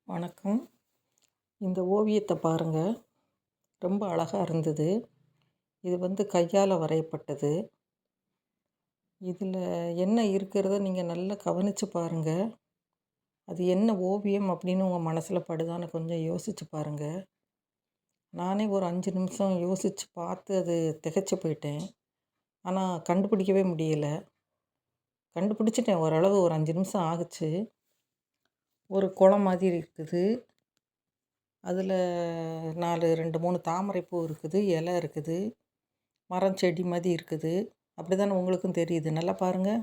வணக்கம். இந்த ஓவியத்தை பாருங்கள், ரொம்ப அழகாக இருந்தது. இது கையால் வரையப்பட்டது. இதில் என்ன இருக்கிறத நீங்கள் நல்லா கவனித்து பாருங்கள். அது என்ன ஓவியம் அப்படின்னு உங்கள் மனசில் படுதான்னு கொஞ்சம் யோசித்து பாருங்கள். நானே ஒரு 5 நிமிஷம் யோசித்து பார்த்து அது திகைச்சு போயிட்டேன். ஆனால் கண்டுபிடிக்கவே முடியலை. கண்டுபிடிச்சிட்டேன் ஓரளவு, ஒரு 5 நிமிஷம் ஆகுச்சு. ஒரு குளம் மாதிரி இருக்குது. அதில் 2, 3 தாமரைப்பூ இருக்குது, இலை இருக்குது, மரம் செடி மாதிரி இருக்குது. அப்படி தானே உங்களுக்கும் தெரியுது, நல்லா பாருங்கள்.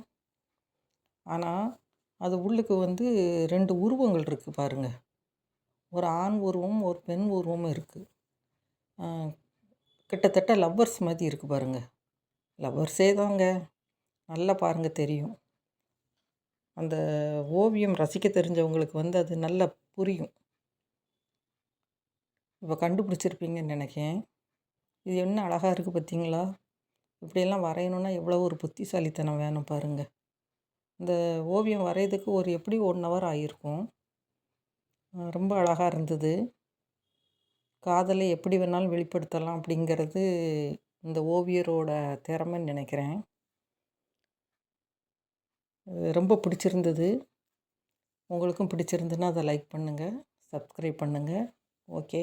ஆனால் அது உள்ளுக்கு 2 உருவங்கள் இருக்குது பாருங்கள். ஒரு ஆண் உருவம், ஒரு பெண் உருவமும் இருக்குது. கிட்டத்தட்ட லவ்வர்ஸ் மாதிரி இருக்குது பாருங்கள். லவ்வர்ஸே தாங்க, நல்லா பாருங்கள் தெரியும். அந்த ஓவியம் ரசிக்க தெரிஞ்சவங்களுக்கு அது நல்லா புரியும். இப்போ கண்டுபிடிச்சிருப்பீங்கன்னு நினைக்கிறேன். இது என்ன அழகாக இருக்குது பார்த்தீங்களா? இப்படியெல்லாம் வரையணுன்னா எவ்வளோ ஒரு புத்திசாலித்தனம் வேணும் பாருங்கள். இந்த ஓவியம் வரைகிறதுக்கு எப்படி 1 ஹவர் ஆகியிருக்கும். ரொம்ப அழகாக இருந்தது. காதலை எப்படி வேணாலும் வெளிப்படுத்தலாம் அப்படிங்கிறது இந்த ஓவியரோட திறமைன்னு நினைக்கிறேன். ரொம்ப பிடிச்சிருந்தது. உங்களுக்கும் பிடிச்சிருந்துன்னா அதை லைக் பண்ணுங்கள், சப்ஸ்கிரைப் பண்ணுங்கள். ஓகே.